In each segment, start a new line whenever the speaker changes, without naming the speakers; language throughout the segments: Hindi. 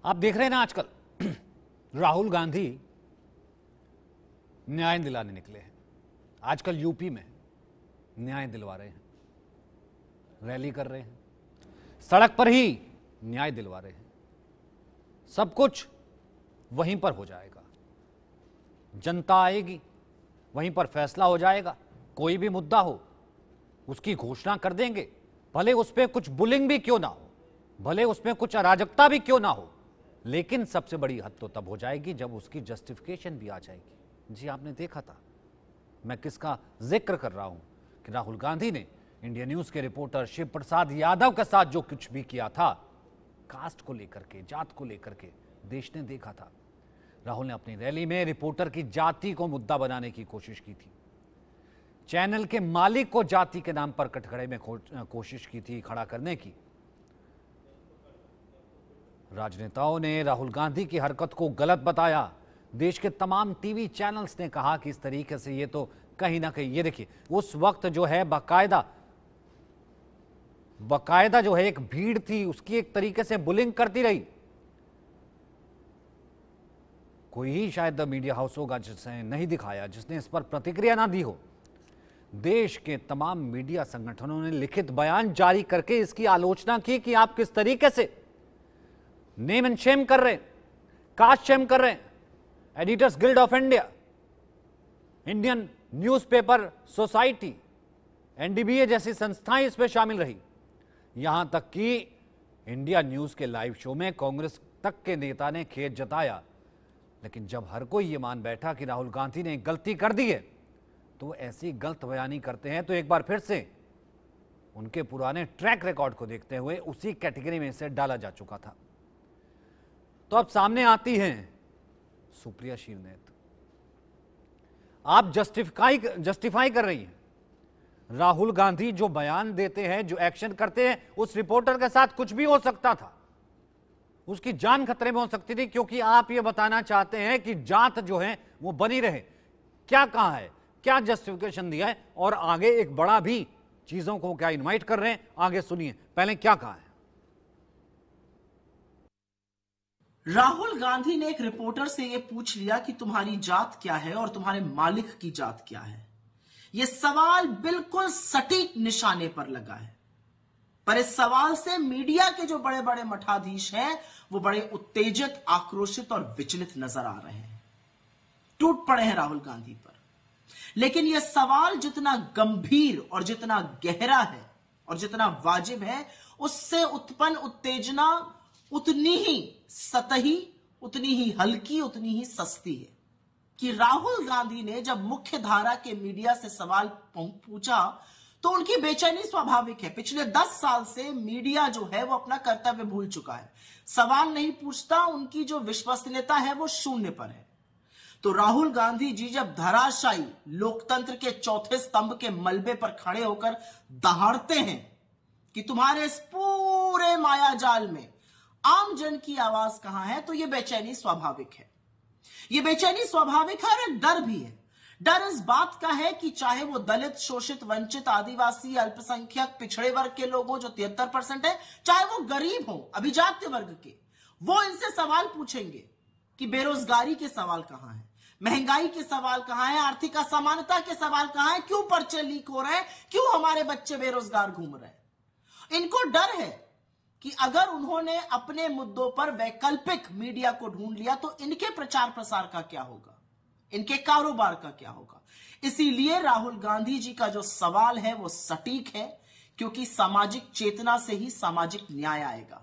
आप देख रहे हैं ना आजकल राहुल गांधी न्याय दिलाने निकले हैं। आजकल यूपी में न्याय दिलवा रहे हैं, रैली कर रहे हैं, सड़क पर ही न्याय दिलवा रहे हैं। सब कुछ वहीं पर हो जाएगा, जनता आएगी, वहीं पर फैसला हो जाएगा। कोई भी मुद्दा हो उसकी घोषणा कर देंगे, भले उस पर कुछ बुलिंग भी क्यों ना हो, भले उसमें कुछ अराजकता भी क्यों ना हो, लेकिन सबसे बड़ी हद तो तब हो जाएगी जब उसकी जस्टिफिकेशन भी आ जाएगी। जी आपने देखा था, मैं किसका जिक्र कर रहा हूं कि राहुल गांधी ने इंडिया न्यूज के रिपोर्टर शिव प्रसाद यादव के साथ जो कुछ भी किया था, कास्ट को लेकर के, जात को लेकर के, देश ने देखा था। राहुल ने अपनी रैली में रिपोर्टर की जाति को मुद्दा बनाने की कोशिश की थी, चैनल के मालिक को जाति के नाम पर कटघरे में कोशिश की थी खड़ा करने की। राजनेताओं ने राहुल गांधी की हरकत को गलत बताया। देश के तमाम टीवी चैनल्स ने कहा कि इस तरीके से ये तो कहीं ना कहीं, ये देखिए उस वक्त जो है बकायदा जो है एक भीड़ थी, उसकी एक तरीके से बुलिंग करती रही। कोई ही शायद मीडिया हाउस होगा जिसने नहीं दिखाया, जिसने इस पर प्रतिक्रिया ना दी हो। देश के तमाम मीडिया संगठनों ने लिखित बयान जारी करके इसकी आलोचना की कि आप किस तरीके से नेम एंड शेम कर रहे हैं, कास्ट शेम कर रहे हैं। Editors guild of India, Indian newspaper society, NDBA जैसी संस्थाएं इसमें शामिल रही। यहां तक कि इंडिया न्यूज के लाइव शो में कांग्रेस तक के नेता ने खेद जताया। लेकिन जब हर कोई यह मान बैठा कि राहुल गांधी ने गलती कर दी है, तो ऐसी गलत बयानी करते हैं तो एक बार फिर से उनके पुराने ट्रैक रिकॉर्ड को देखते हुए उसी कैटेगरी में इसे डाला जा चुका था। तो अब सामने आती हैं सुप्रिया शिवनेत। आप जस्टिफाई कर रही हैं। राहुल गांधी जो बयान देते हैं, जो एक्शन करते हैं, उस रिपोर्टर के साथ कुछ भी हो सकता था, उसकी जान खतरे में हो सकती थी, क्योंकि आप ये बताना चाहते हैं कि जात जो है वो बनी रहे। क्या कहा है, क्या जस्टिफिकेशन दिया है, और आगे एक बड़ा भी चीजों को क्या इनवाइट कर रहे हैं, आगे सुनिए पहले क्या कहा है।
राहुल गांधी ने एक रिपोर्टर से यह पूछ लिया कि तुम्हारी जात क्या है और तुम्हारे मालिक की जात क्या है। यह सवाल बिल्कुल सटीक निशाने पर लगा है, पर इस सवाल से मीडिया के जो बड़े बड़े मठाधीश हैं वो बड़े उत्तेजित, आक्रोशित और विचलित नजर आ रहे हैं, टूट पड़े हैं राहुल गांधी पर। लेकिन यह सवाल जितना गंभीर और जितना गहरा है और जितना वाजिब है, उससे उत्पन्न उत्तेजना उतनी ही सतही, उतनी ही हल्की, उतनी ही सस्ती है। कि राहुल गांधी ने जब मुख्य धारा के मीडिया से सवाल पूछा तो उनकी बेचैनी स्वाभाविक है। पिछले 10 साल से मीडिया जो है वो अपना कर्तव्य भूल चुका है, सवाल नहीं पूछता, उनकी जो विश्वसनीयता है वो शून्य पर है। तो राहुल गांधी जी जब धराशायी लोकतंत्र के चौथे स्तंभ के मलबे पर खड़े होकर दहाड़ते हैं कि तुम्हारे इस पूरे मायाजाल में आम जन की आवाज कहां है, तो यह बेचैनी स्वाभाविक है। यह बेचैनी स्वाभाविक है और एक डर भी है। डर इस बात का है कि चाहे वो दलित, शोषित, वंचित, आदिवासी, अल्पसंख्यक, पिछड़े वर्ग के लोग हो जो 73% है, चाहे वो गरीब हो, अभिजात्य वर्ग के, वो इनसे सवाल पूछेंगे कि बेरोजगारी के सवाल कहां है, महंगाई के सवाल कहां है, आर्थिक असमानता के सवाल कहां है, क्यों पर्चे लीक हो रहे हैं, क्यों हमारे बच्चे बेरोजगार घूम रहे हैं। इनको डर है कि अगर उन्होंने अपने मुद्दों पर वैकल्पिक मीडिया को ढूंढ लिया तो इनके प्रचार प्रसार का क्या होगा, इनके कारोबार का क्या होगा। इसीलिए राहुल गांधी जी का जो सवाल है वो सटीक है, क्योंकि सामाजिक चेतना से ही सामाजिक न्याय आएगा।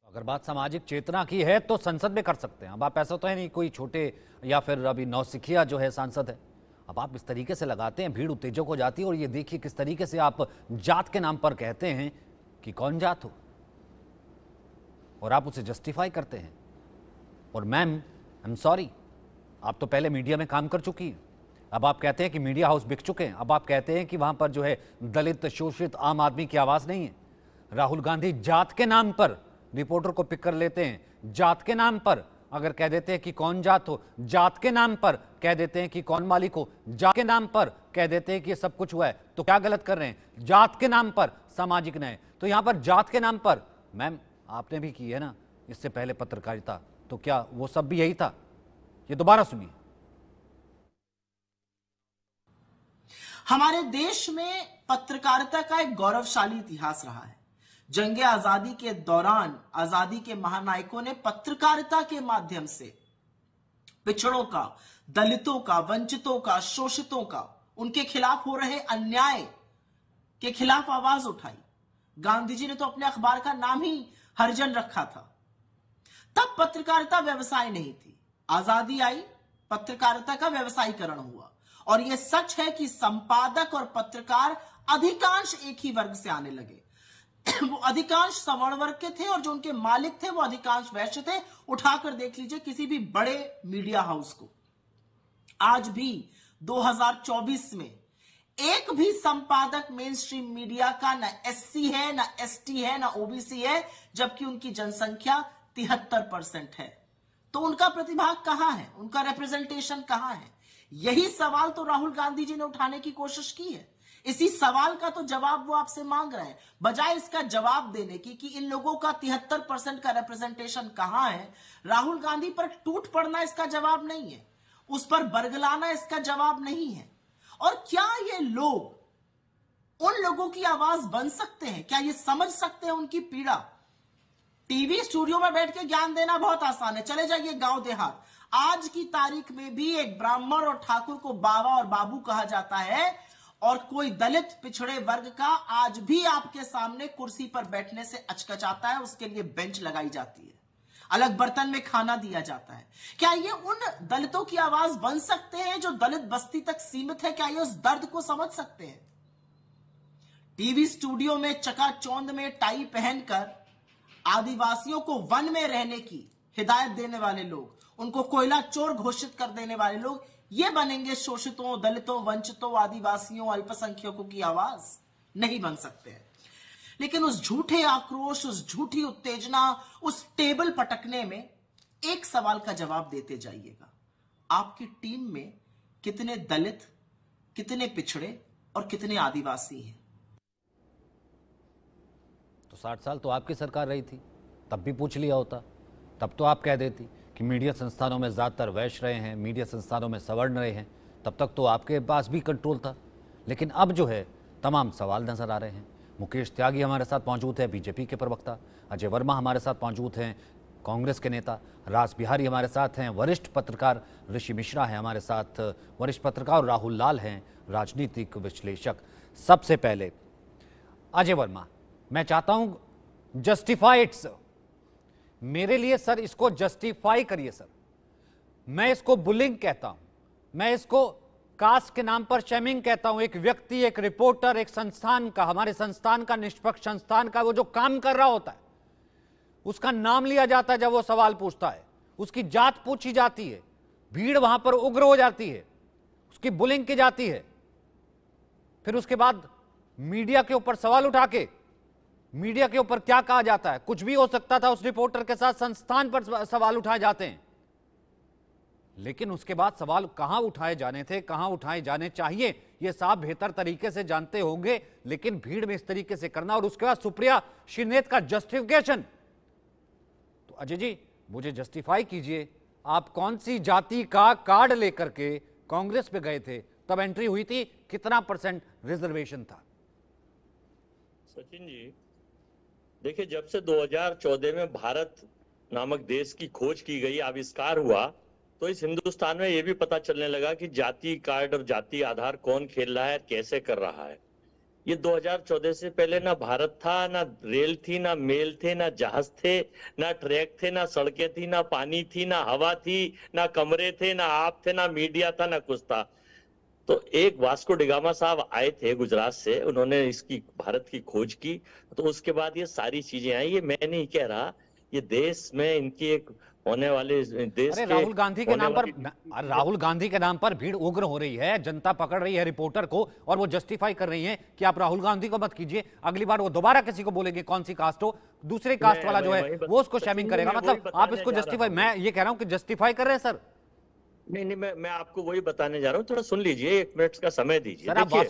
अगर बात सामाजिक चेतना की है तो संसद में कर सकते हैं। अब आप ऐसा तो है नहीं कोई छोटे या फिर अभी नौसिखिया जो है सांसद है। अब आप इस तरीके से लगाते हैं, भीड़ उत्तेजक हो जाती है। और ये देखिए किस तरीके से आप जात के नाम पर कहते हैं कि कौन जात हो, और आप उसे जस्टिफाई करते हैं। और मैम, आई एम सॉरी, आप तो पहले मीडिया में काम कर चुकी हैं, अब आप कहते हैं कि मीडिया हाउस बिक चुके हैं। अब आप कहते हैं कि वहां पर जो है दलित, शोषित, आम आदमी की आवाज नहीं है। राहुल गांधी जात के नाम पर रिपोर्टर को पिक कर लेते हैं, जात के नाम पर अगर कह देते हैं कि कौन जात हो, जात के नाम पर कह देते हैं कि कौन मालिक हो, जात के नाम पर कह देते हैं कि ये सब कुछ हुआ है, तो क्या गलत कर रहे हैं। जात के नाम पर सामाजिक न्याय, तो यहां पर जात के नाम पर, मैम आपने भी की है ना, इससे पहले पत्रकारिता, तो क्या वो सब भी यही था? ये दोबारा सुनिए।
हमारे देश में पत्रकारिता का एक गौरवशाली इतिहास रहा है। जंगे आजादी के दौरान आजादी के महानायकों ने पत्रकारिता के माध्यम से पिछड़ों का, दलितों का, वंचितों का, शोषितों का, उनके खिलाफ हो रहे अन्याय के खिलाफ आवाज उठाई। गांधी जी ने तो अपने अखबार का नाम ही हरिजन रखा था। तब पत्रकारिता व्यवसाय नहीं थी। आजादी आई, पत्रकारिता का व्यवसायीकरण हुआ। और यह सच है कि संपादक और पत्रकार अधिकांश एक ही वर्ग से आने लगे। वो अधिकांश सवर्ण वर्ग के थे और जो उनके मालिक थे वो अधिकांश वैश्य थे। उठाकर देख लीजिए किसी भी बड़े मीडिया हाउस को। आज भी 2024 में एक भी संपादक मेन स्ट्रीम मीडिया का ना एससी है, ना एसटी है, ना ओबीसी है, जबकि उनकी जनसंख्या 73% है। तो उनका प्रतिभाग कहां है? उनका रिप्रेजेंटेशन कहां है? यही सवाल तो राहुल गांधी जी ने उठाने की कोशिश की है। इसी सवाल का तो जवाब वो आपसे मांग रहे हैं। बजाय इसका जवाब देने की कि इन लोगों का 73% का रिप्रेजेंटेशन कहां है, राहुल गांधी पर टूट पड़ना इसका जवाब नहीं है, उस पर बरगलाना इसका जवाब नहीं है। और क्या ये लोग उन लोगों की आवाज बन सकते हैं? क्या ये समझ सकते हैं उनकी पीड़ा? टीवी स्टूडियो में बैठ के ज्ञान देना बहुत आसान है। चले जाइए गांव देहात। आज की तारीख में भी एक ब्राह्मण और ठाकुर को बाबा और बाबू कहा जाता है, और कोई दलित पिछड़े वर्ग का आज भी आपके सामने कुर्सी पर बैठने से अचकचाता है, उसके लिए बेंच लगाई जाती है, अलग बर्तन में खाना दिया जाता है। क्या ये उन दलितों की आवाज बन सकते हैं जो दलित बस्ती तक सीमित है? क्या ये उस दर्द को समझ सकते हैं? टीवी स्टूडियो में चकाचौंध में टाई पहनकर आदिवासियों को वन में रहने की हिदायत देने वाले लोग, उनको कोयला चोर घोषित कर देने वाले लोग, ये बनेंगे शोषितों, दलितों, वंचितों, आदिवासियों, अल्पसंख्यकों की आवाज? नहीं बन सकते हैं। लेकिन उस झूठे आक्रोश, उस झूठी उत्तेजना, उस टेबल पटकने में एक सवाल का जवाब देते जाइएगा। आपकी टीम में कितने दलित, कितने पिछड़े और कितने आदिवासी हैं?
तो 60 साल तो आपकी सरकार रही थी, तब भी पूछ लिया होता। तब तो आप कह देती कि मीडिया संस्थानों में ज़्यादातर वैश्य रहे हैं, मीडिया संस्थानों में सवर्ण रहे हैं। तब तक तो आपके पास भी कंट्रोल था। लेकिन अब जो है तमाम सवाल नजर आ रहे हैं। मुकेश त्यागी हमारे साथ मौजूद है, बीजेपी के प्रवक्ता। अजय वर्मा हमारे साथ मौजूद हैं, कांग्रेस के नेता। रास बिहारी हमारे साथ हैं, वरिष्ठ पत्रकार। ऋषि मिश्रा हैं हमारे साथ, वरिष्ठ पत्रकार। और राहुल लाल हैं, राजनीतिक विश्लेषक। सबसे पहले अजय वर्मा, मैं चाहता हूं जस्टिफाई इट सर। मेरे लिए सर इसको जस्टिफाई करिए सर। मैं इसको बुलिंग कहता हूं, मैं इसको कास्ट के नाम पर शेमिंग कहता हूं। एक व्यक्ति, एक रिपोर्टर, एक संस्थान का, हमारे संस्थान का, निष्पक्ष संस्थान का, वो जो काम कर रहा होता है उसका नाम लिया जाता है। जब वो सवाल पूछता है, उसकी जात पूछी जाती है, भीड़ वहां पर उग्र हो जाती है, उसकी बुलिंग की जाती है। फिर उसके बाद मीडिया के ऊपर सवाल उठा के, मीडिया के ऊपर क्या कहा जाता है? कुछ भी हो सकता था उस रिपोर्टर के साथ, संस्थान पर सवाल उठाए जाते हैं। लेकिन उसके बाद सवाल कहां उठाए जाने थे, कहां उठाए जाने चाहिए, यह साहब बेहतर तरीके से जानते होंगे। लेकिन भीड़ में इस तरीके से करना, और उसके बाद सुप्रिया श्रीनेत का जस्टिफिकेशन। तो अजय जी, मुझे जस्टिफाई कीजिए, आप कौन सी जाति का कार्ड लेकर के कांग्रेस पे गए थे? तब एंट्री हुई थी, कितना % रिजर्वेशन था?
सचिन जी, देखिए, जब से 2014 में भारत नामक देश की खोज की गई, आविष्कार हुआ, तो इस हिंदुस्तान में यह भी पता चलने लगा कि जाति कार्ड और जाति आधार कौन खेल रहा है, कैसे कर रहा है। ये 2014 से पहले ना भारत था, ना रेल थी, ना मेल थे, ना जहाज थे, ना ट्रैक थे, ना सड़कें थी, ना पानी थी, ना हवा थी, ना कमरे थे, ना आप थे, ना मीडिया था, ना कुछ था। तो एक वास्को डिगामा साहब आए थे गुजरात से, उन्होंने इसकी भारत की खोज की, तो उसके बाद ये सारी चीजें आई। ये मैं नहीं कह रहा, ये देश में इनकी एक होने वाले देश के
राहुल गांधी के नाम पर, राहुल गांधी के नाम पर भीड़ उग्र हो रही है, जनता पकड़ रही है रिपोर्टर को, और वो जस्टिफाई कर रही है कि आप राहुल गांधी को मत कीजिए, अगली बार वो दोबारा किसी को बोलेंगे कौन सी कास्ट हो, दूसरे कास्ट वाला जो है वो उसको शेमिंग करेगा। मतलब आप इसको जस्टिफाई, मैं ये कह रहा हूं कि जस्टिफाई कर रहे हैं सर।
नहीं नहीं, मैं आपको वही बताने जा रहा हूँ, थोड़ा सुन लीजिए, 1 मिनट का समय दीजिए।
सर आप
देखिए,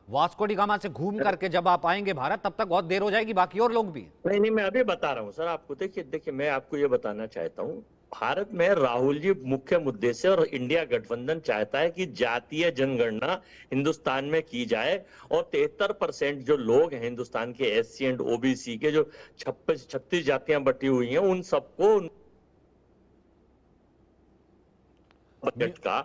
वास्को डी गामा से घूम करके जब आप आएंगे भारत, तब तक बहुत देर हो जाएगी, बाकी और लोग भी हैं।
नहीं नहीं, मैं अभी बता रहा हूँ सर आपको। देखिए देखिए, मैं आपको ये बताना चाहता हूँ, भारत में राहुल जी मुख्य मुद्दे से और इंडिया गठबंधन चाहता है कि जातीय जनगणना हिंदुस्तान में की जाए, और 73% जो लोग हैं हिंदुस्तान के SC एंड OBC के, जो 36 जातियां बटी हुई हैं, उन सबको बजट का।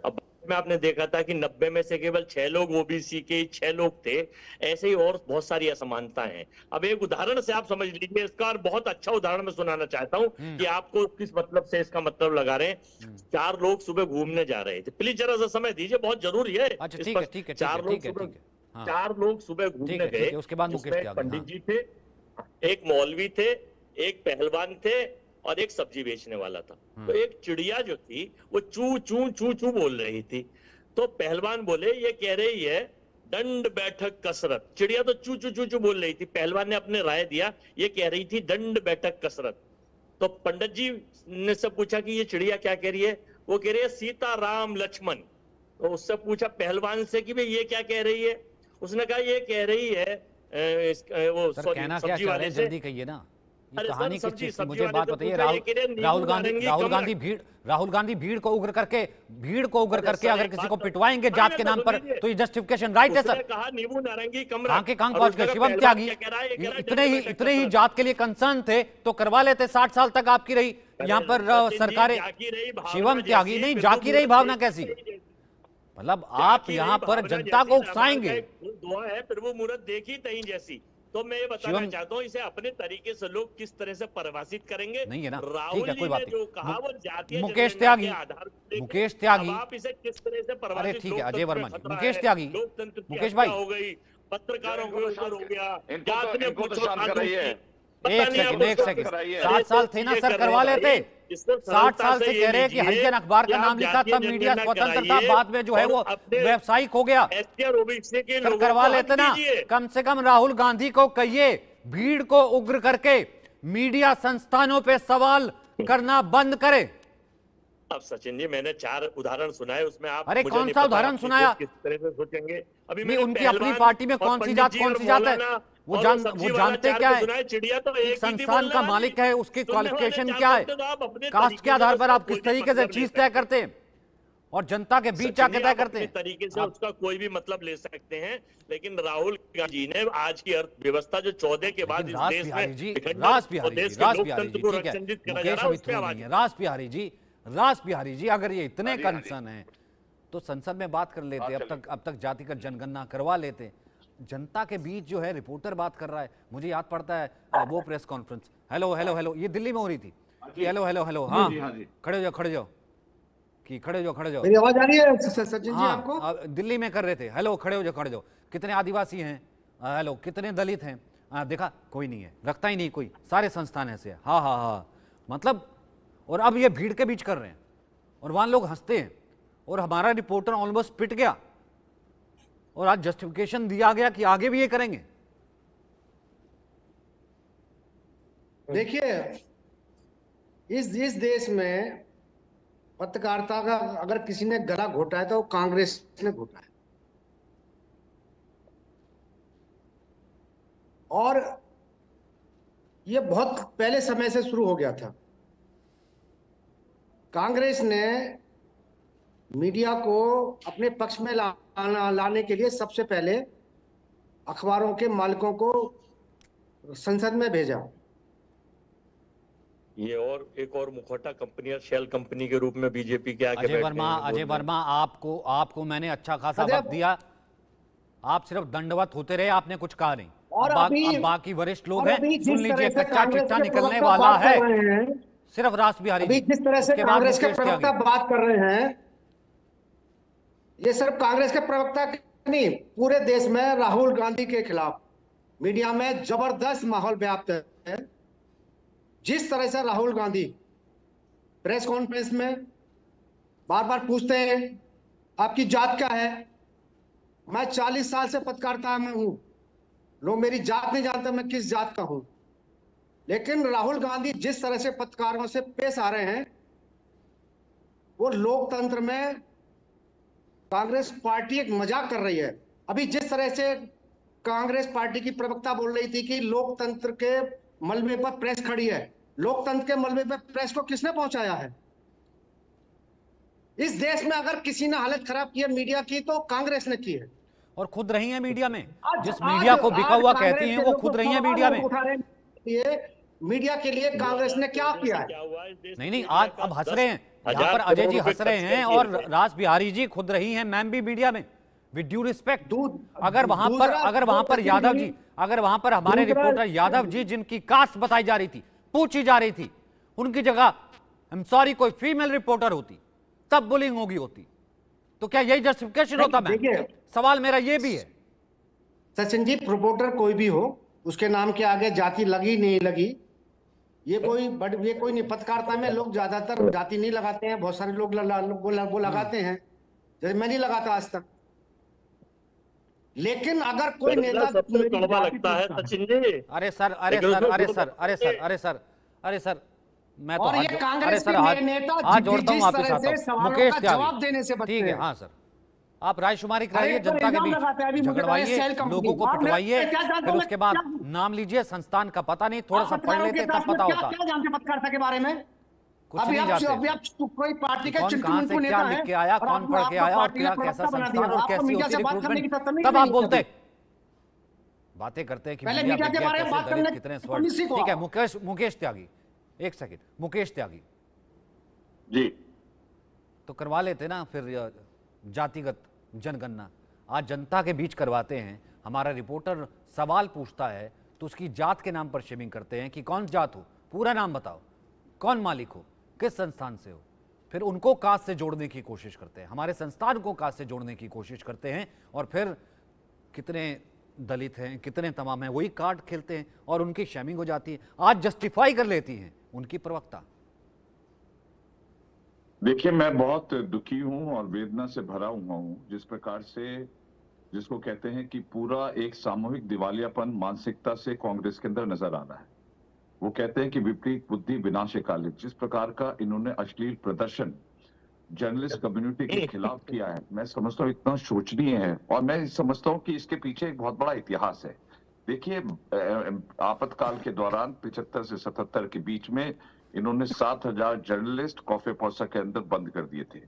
अब में आपने देखा था कि 90 में से केवल 6 लोग OBC के 6 लोग थे। ऐसे ही और बहुत सारी असमानताएं हैं। अब एक उदाहरण से आप समझ लीजिए इसका, और बहुत अच्छा उदाहरण मैं सुनाना चाहता हूं कि आपको किस मतलब से इसका मतलब लगा रहे हैं। 4 लोग सुबह घूमने जा रहे थे, प्लीज जरा सा समय दीजिए, बहुत जरूरी है।
अच्छा
इस
ठीक
पर
है, ठीक है,
4 लोग सुबह, 4 लोग सुबह घूमने गए,
उसके बाद मुकेश
जिसमें
त्यागी,
पंडित जी थे, एक मौलवी थे, एक पहलवान थे, और एक सब्जी बेचने वाला था। तो एक चिड़िया जो थी वो चू चू चू चू बोल रही थी। तो पहलवान बोले ये कह रही है दंड बैठक कसरत। चिड़िया तो चू चू चू चू बोल रही थी, पहलवान ने अपने राय दिया ये कह रही थी दंड बैठक कसरत। तो पंडित जी ने से पूछा कि ये चिड़िया क्या कह रही है? वो कह रही है सीता राम लक्ष्मण। तो उससे पूछा पहलवान से कि भाई ये क्या कह रही है? उसने कहा ये कह रही है वो
सर
सॉरी
कहना क्या
सब्जी
चाह रहे
वाले
हैं,
से।
जल्दी कहिए ना, ये
अरे
कहानी
सर,
किस चीज की?
सब्जी
मुझे
वाले
बात
से
बताइए।
पूछा, ये कह रहे हैं, नींबू नारंगी
राहुल गांधी भीड़ को उग्र करके
सर,
अगर
एक
किसी
बात
को
तो-
पिटवाएंगे
अरे
जात
मैं
के
तो
नाम पर,
सुन लीजिए।
तो ये जस्टिफिकेशन राइट है
उसने
सर।
कहा नींबू नारंगी कम
कहां
रख।
के कहां
और
पहुंच
उसने
गए
कहा,
शिवम
पहलवान
त्यागी?
क्या कह रहा है? ये कह रहा है
इतने ही
कसरत।
जात के लिए कंसर्न थे तो करवा लेते। 60 साल तक आपकी रही यहाँ पर
सचिन जी,
सरकारें।
जाकी रही भावना
शिवम त्यागी
जैसी,
नहीं,
फिर
जाकी
वो
रही
मुहूर्त
भावना
देखी
कैसी?
तहीं जैसी।
मतलब आप
जाकी
यहाँ
रही
पर
भावना
जनता को
जैसी, रामायण का
उकसाएंगे।
एक दुआ है, फिर वो मुहूर्त देखी तहीं जैसी। तो मैं ये बताना
शिवम
चाहता हूँ, इसे अपने तरीके से लोग किस तरह से परिभाषित करेंगे।
नहीं है ना, ठीक
राहुल
है,
जी
कोई बात
ने जो कहा
नहीं।
वो जातीय
मुकेश
जनगणना
त्यागी,
के आधार पर लेके,
मुकेश त्यागी,
अब आप इसे किस तरह से
अरे
परिभाषित,
ठीक है अजय
लोकतंत्र
वर्मा
में
जी,
खतरा
मुकेश
है,
त्यागी,
लोकतंत्र की
मुकेश
हत्या
भाई
हो गई, पत्रकारों के ऊपर हो गया,
इनको
जात में
तो
पूछो
शांत कराइए।
पता
एक
नहीं
सेकंड,
आपको
एक
सब
सेकंड,
कराइए।
60 साल थे ना
चीजें
सर,
कर रहे
करवा
हैं
लेते।
भाई। इसको
60
सरलता
साल से
ये
कह रहे हैं कि
लीजिए
हरिजन अखबार का
कि
नाम
आप
लिखा,
जातीय
तब मीडिया
जनगणना
स्वतंत्र था,
कराइए
बाद में जो है
और
वो
अपने
व्यावसायिक हो गया।
SC और OBC के
सर
लोगों
करवा
को हक
लेते ना,
दीजिए।
कम से कम राहुल गांधी को कहिए भीड़ को उग्र करके मीडिया संस्थानों पे सवाल करना बंद करे।
अब सचिन जी, मैंने 4 उदाहरण सुनाए, उसमें आप
अरे
मुझे
कौन
नहीं
सा
पता
उदाहरण
आप
सुनाया?
किस तरह से सोचेंगे। अभी
नहीं,
मैंने
उनकी अपनी
पहलवान
पार्टी में
और
कौन सी
पंडित
जात,
जी
कौन
और
सी जात है,
मौलाना
वो
और
जानते
वाला
क्या
4 को
है?
सुनाए। चिड़िया तो
एक
एक ही थी
संस्थान
बोलने
का
वाली।
मालिक है, उसकी
सुनने वाले
क्वालिफिकेशन
4
क्या है?
बोलते तो आप अपने
कास्ट
तरीके
के
से
आधार पर
उसका
आप किस
कोई भी
तरीके से
मतलब ले
चीज तय
सकते हैं।
करते हैं और जनता के बीच
सचिन
जाके
जी,
तय
आप
करते
अपने
हैं?
तरीके से
आप
उसका कोई भी मतलब ले सकते हैं, लेकिन राहुल गांधी जी ने आज की अर्थव्यवस्था जो 14 के बाद
लेकिन
इस
रास
देश
बिहारी
में
जी,
विखंडन
रास
और
बिहारी
देश
जी,
के
रास बिहारी
लोकतंत्र
जी,
को
ठीक है,
रक्षित करा जा
मुकेश
रहा है,
अभी
उस पे
थ्रू
आवाज
नहीं है। रास बिहारी जी, अगर ये इतने
हाँ जी, हाँ जी।
कंसर्न है तो संसद में बात कर लेते। अब तक जातिगत जनगणना करवा लेते। जनता के बीच जो है रिपोर्टर बात कर रहा है, मुझे याद पड़ता है वो press conference, hello hello hello, ये दिल्ली में हो रही थी कि हेलो हेलो हेलो, हाँ खड़े हो जाओ, खड़े जाओ, कि खड़े जाओ, खड़े जाओ।
मेरी आवाज आ रही है सचिन जी
हाँ,
आपको?
दिल्ली में कर रहे थे, हेलो खड़े हो जाओ, खड़े जाओ। कितने आदिवासी हैं, हेलो कितने दलित हैं, देखा कोई नहीं है, रखता ही नहीं कोई, सारे संस्थान ऐसे हैं, हाँ हाँ हाँ, मतलब। और अब ये भीड़ के बीच कर रहे हैं और वहां लोग हंसते हैं और हमारा रिपोर्टर ऑलमोस्ट पिट गया और आज जस्टिफिकेशन दिया गया कि आगे भी ये करेंगे।
देखिए, इस देश में पत्रकारिता का अगर किसी ने गला घोटा है तो वो कांग्रेस ने घोटा है। और ये बहुत पहले समय से शुरू हो गया था। कांग्रेस ने मीडिया को अपने पक्ष में लाने के लिए सबसे पहले अखबारों के मालिकों को संसद में भेजा।
ये और एक और मुखौटा कंपनी और शेल कंपनी के रूप में बीजेपी के आगे
अजय वर्मा, आपको मैंने अच्छा खासा वक्त दिया, आप सिर्फ दंडवत होते रहे, आपने कुछ कहा नहीं।
और
अब बाकी वरिष्ठ लोग हैं, सुन लीजिए, कच्चा चिट्ठा निकलने वाला है। सिर्फ रास बिहारी
अभी जिस तरह से कांग्रेस के प्रवक्ता बात कर रहे हैं, ये सिर्फ कांग्रेस के प्रवक्ता नहीं, पूरे देश में राहुल गांधी के खिलाफ मीडिया में जबरदस्त माहौल व्याप्त है। जिस तरह से राहुल गांधी प्रेस कॉन्फ्रेंस में बार बार पूछते हैं आपकी जात क्या है। मैं 40 साल से पत्रकारिता में हूं, लोग मेरी जात नहीं जानते मैं किस जात का हूं, लेकिन राहुल गांधी जिस तरह से पत्रकारों से पेश आ रहे हैं वो लोकतंत्र में कांग्रेस पार्टी एक मजाक कर रही है। अभी जिस तरह से कांग्रेस पार्टी की प्रवक्ता बोल रही थी कि लोकतंत्र के मलबे पर प्रेस खड़ी है, लोकतंत्र के मलबे पर प्रेस को किसने पहुंचाया है? इस देश में अगर किसी ने हालत खराब की है मीडिया की तो कांग्रेस ने की है,
और खुद रही है मीडिया में। जिस मीडिया को बिका हुआ कहती हैं वो खुद रही है मीडिया में।
मीडिया के लिए कांग्रेस ने क्या किया है?
नहीं, आज अब हंस रहे हैं यहाँ पर, अजय जी हंस रहे हैं और राज बिहारी जी खुद रही हैं मैम भी मीडिया में। विद ड्यू रिस्पेक्ट, अगर वहां पर यादव जी, अगर वहां पर हमारे रिपोर्टर यादव जी जिनकी कास्ट बताई जा रही थी, पूछी जा रही थी, उनकी जगह आई एम सॉरी कोई फीमेल रिपोर्टर होती तब बुलिंग होती, तो क्या यही जस्टिफिकेशन होता? मैं सवाल मेरा ये भी है
सचिन जी, रिपोर्टर कोई भी हो, उसके नाम के आगे जाति लगी नहीं लगी, ये कोई नहीं। पत्रकारिता में लोग ज्यादातर जाति नहीं लगाते हैं, बहुत सारे लोग वो लगाते हैं, जैसे मैं नहीं लगाता आज तक। लेकिन अगर कोई नेता
सबसे कड़वा लगता है सचिन जी।
अरे सर, मैं तो
और ये कांग्रेस के नेता
हाथ जोड़ता हूं आपके साथ। मुकेश
जवाब देने से बचते हैं।
ठीक है, हाँ सर, आप रायशुमारी कराइए जनता के बीच, झगड़वाइए, लोगों को पिटवाइए, फिर उसके बाद नाम लीजिए। संस्थान का पता नहीं, थोड़ा सा पढ़ लेते तब पता होता।
क्या जानते पत्रकारिता के बारे में?
कुछ नहीं जानते।
अभी आप कोई पार्टी का
कौन कहां से क्या लिख के आया, कौन पढ़ के आया, और क्या कैसा संस्थान और कैसी होती रिक्रूटमेंट, तब आप बोलते हैं। बातें करते हैं कि मीडिया के बारे में बात करने कितने स्वर्ग। ठीक है, मुकेश त्यागी, एक सेकंड, मुकेश त्यागी
जी,
तो करवा लेते ना फिर जातिगत जनगणना। आज जनता के बीच करवाते हैं, हमारा रिपोर्टर सवाल पूछता है तो उसकी जात के नाम पर शेमिंग करते हैं कि कौन जात हो, पूरा नाम बताओ, कौन मालिक हो, किस संस्थान से हो, फिर उनको कास्ट से जोड़ने की कोशिश करते हैं, हमारे संस्थान को कास्ट से जोड़ने की कोशिश करते हैं, और फिर कितने दलित हैं, कितने तमाम हैं, वही कार्ड खेलते हैं और उनकी शेमिंग हो जाती है। आज जस्टिफाई कर लेती हैं उनकी प्रवक्ता।
देखिए, मैं बहुत दुखी हूं और वेदना से भरा हुआ हूं जिस प्रकार से, जिसको कहते हैं कि पूरा एक सामूहिक दिवालियापन मानसिकता से कांग्रेस के अंदर नजर आ रहा है। वो कहते हैं कि विपरीत बुद्धि विनाशकालिक, जिस प्रकार का इन्होंने अश्लील प्रदर्शन जर्नलिस्ट कम्युनिटी के खिलाफ किया है, मैं समझता हूँ इतना शोचनीय है। और मैं समझता हूँ कि इसके पीछे एक बहुत बड़ा इतिहास है। देखिए, आपातकाल के दौरान 75 से 77 के बीच में इन्होंने 7000 जर्नलिस्ट कॉफे पौसा के अंदर बंद कर दिए थे।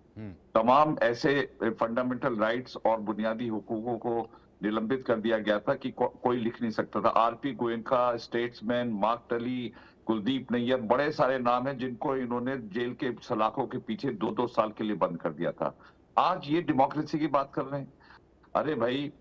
तमाम ऐसे फंडामेंटल राइट्स और बुनियादी हुकूकों को निलंबित कर दिया गया था कि कोई लिख नहीं सकता था। आरपी गोयनका, स्टेट्समैन, मार्क टली, कुलदीप नैयर, बड़े सारे नाम हैं जिनको इन्होंने जेल के सलाखों के पीछे 2-2 साल के लिए बंद कर दिया था। आज ये डेमोक्रेसी की बात कर रहे हैं। अरे भाई,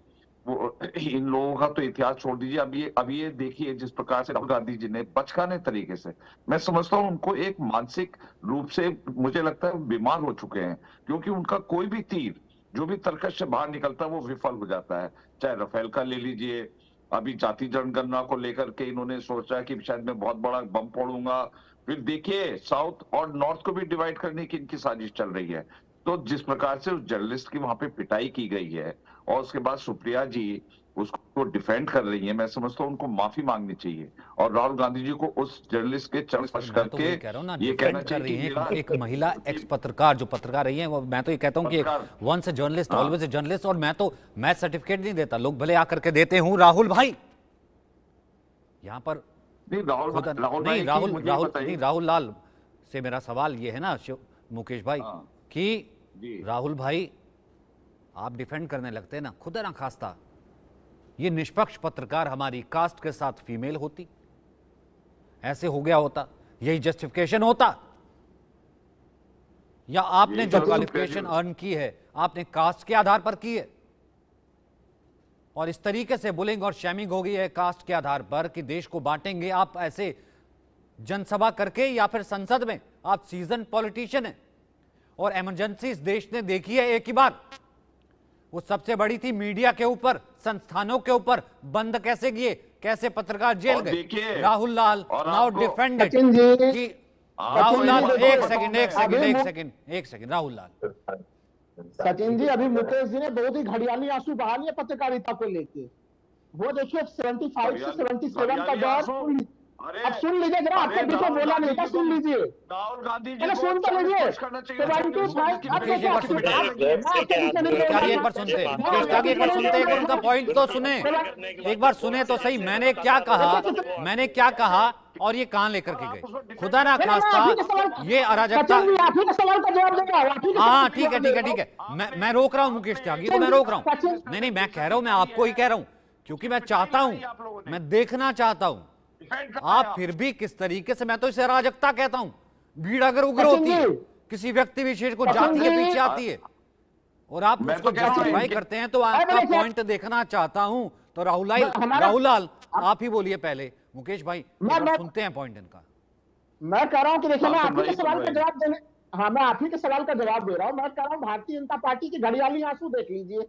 वो इन लोगों का तो इतिहास छोड़ दीजिए। अब ये देखिए जिस प्रकार से राहुल गांधी जी ने बचकाने तरीके से, मैं समझता हूँ उनको एक मानसिक रूप से मुझे लगता है बीमार हो चुके हैं, क्योंकि उनका कोई भी तीर जो भी तर्कश से बाहर निकलता है वो विफल हो जाता है। चाहे राफेल का ले लीजिए, अभी जाति जनगणना को लेकर के इन्होंने सोचा कि शायद मैं बहुत बड़ा बम फोड़ूंगा। फिर देखिए, साउथ और नॉर्थ को भी डिवाइड करने की इनकी साजिश चल रही है। तो जिस प्रकार से उस जर्नलिस्ट की वहां पे पिटाई की गई है और उसके बाद सुप्रिया जी उसको डिफेंड कर रही है, मैं समझता हूँ उनको माफी मांगनी चाहिए और राहुल गांधी जी को उस जर्नलिस्ट के चरण स्पर्श करके ये कहना चाहिए कि
एक महिला एक्स पत्रकार जो पत्रकार रही है, वो मैं तो ये कहता हूँ कि once a journalist always a journalist. और मैं सर्टिफिकेट नहीं देता, लोग भले आकर के देते हूँ। राहुल भाई यहाँ पर राहुल लाल से मेरा सवाल ये है ना मुकेश भाई कि राहुल भाई आप डिफेंड करने लगते हैं ना, खुदा ना खास्ता ये निष्पक्ष पत्रकार हमारी कास्ट के साथ फीमेल होती, ऐसे हो गया होता, यही जस्टिफिकेशन होता, या आपने जो क्वालिफिकेशन अर्न की है आपने कास्ट के आधार पर की है और इस तरीके से बुलिंग और शैमिंग हो गई है कास्ट के आधार पर कि देश को बांटेंगे आप ऐसे जनसभा करके या फिर संसद में। आप सीजन पॉलिटिशियन हैं और इमरजेंसी इस देश ने देखी है एक ही बार, वो सबसे बड़ी थी मीडिया के ऊपर, संस्थानों के ऊपर बंद कैसे किए, कैसे पत्रकार जेल गए। राहुल लाल नाउ डिफेंडेड कि राहुल लाल एक सेकंड राहुल लाल
सचिन जी, अभी मुकेश जी ने बहुत ही घड़ियाली आंसू बहा लिए पत्रकारिता को लेके। वो देखिए 75 से 77 का दौर अब सुन लीजिए जरा, आपके बीच में बोला नहीं था, सुन लीजिए,
राहुल गांधी जी
पहले सुन तो लीजिए।
करना चाहिए।
एक बार सुनते हैं, मुकेश त्यागी एक बार सुनते हैं, उनका पॉइंट तो सुने, एक बार सुने तो सही। मैंने क्या कहा और ये कहां लेकर के गए? खुदा ना खास्ता ये अराजकता।
आप ही के सवाल का जवाब देगा।
हाँ ठीक है, मैं रोक रहा हूं मुकेश त्यागी को, मैं रोक रहा हूं। नहीं, मैं कह रहा हूं, मैं आपको ही कह रहा हूं, क्योंकि मैं चाहता हूं, मैं देखना चाहता हूं आप फिर भी किस तरीके से, मैं तो इसे अराजकता कहता हूं। भीड़ अगर उग्र होती है, किसी व्यक्ति विशेष को जाति के पीछे आती है और आप उसको जस्टिफाई करते हैं, तो आपका पॉइंट देखना चाहता हूं। तो राहुल लाल आप ही बोलिए पहले, मुकेश भाई सुनते हैं पॉइंट इनका।
मैं कह रहा हूं कि देखिए, मैं आप ही के सवाल का जवाब देने, हाँ मैं आप ही के सवाल का जवाब दे रहा हूं। मैं कह रहा हूं भारतीय जनता पार्टी की घड़ियाली आंसू देख लीजिए।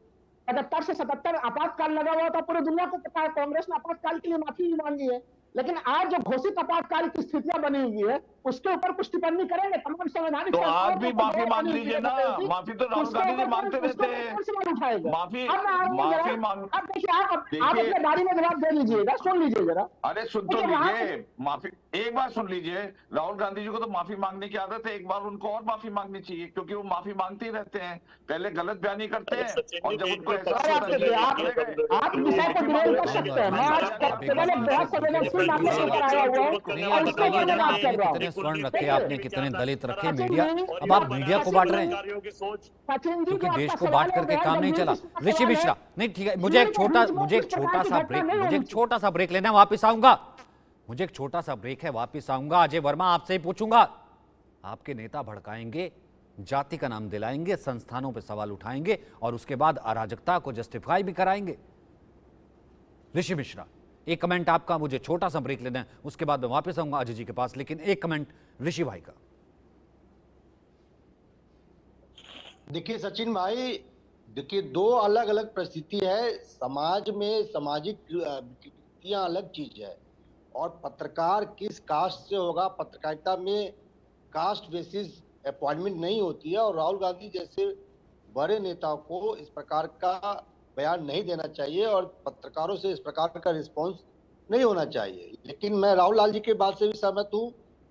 75 से 77 आपातकाल लगा हुआ था, पूरी दुनिया को पता है, कांग्रेस ने आपातकाल के लिए माफी भी मांगी है। लेकिन आज जो घोषित आपातकाल की स्थितियां बनी हुई है, उसके ऊपर कुछ टिप्पणी करेंगे तमाम संवैधानिक,
तो आप भी माफी मांग लीजिए ना। माफी तो राहुल गांधी जी मांगते रहते हैं, माफी मांग।
अब देखिए, आप अपने बारी में जवाब दे लीजिएगा, सुन लीजिए जरा।
अरे सुन तो लीजिए, माफी एक बार सुन लीजिए। राहुल गांधी जी को तो माफी मांगने की आदत है, एक बार उनको और माफी मांगनी चाहिए, क्योंकि वो माफी मांगते ही रहते हैं। पहले गलत बयानी करते हैं और जब उनको
आप विषय को विरोध कर सकते हैं। मैं आज बहुत संवेदनशील मामले के ऊपर आया हुआ हूं।
कितने स्वर्ण रखे आपने, कितने दलित रखे, मीडिया, अब आप मीडिया को बांट रहे हैं, क्योंकि देश को बांट करके काम नहीं चला। ऋषि मिश्रा, नहीं ठीक है, मुझे एक छोटा सा ब्रेक लेना है, वापिस आऊंगा। मुझे एक छोटा सा ब्रेक है, वापिस आऊंगा। अजय वर्मा आपसे ही पूछूंगा, आपके नेता भड़काएंगे, जाति का नाम दिलाएंगे, संस्थानों पर सवाल उठाएंगे और उसके बाद अराजकता को जस्टिफाई भी कराएंगे। ऋषि मिश्रा, एक कमेंट आपका, मुझे छोटा सा ब्रेक लेना है, उसके बाद मैं वापस आऊंगा अजय जी के पास, लेकिन एक कमेंट ऋषि भाई का।
देखिए सचिन भाई, देखिए दो अलग अलग परिस्थिति है। समाज में सामाजिक विकृतियां अलग चीज है, और पत्रकार किस कास्ट से होगा, पत्रकारिता में कास्ट बेसिस अपॉइंटमेंट नहीं होती है। और राहुल गांधी जैसे बड़े नेताओं को इस प्रकार का बयान नहीं देना चाहिए और पत्रकारों से इस प्रकार का रिस्पांस नहीं होना चाहिए। लेकिन मैं राहुल लाल जी के बात से भी सहमत हूँ।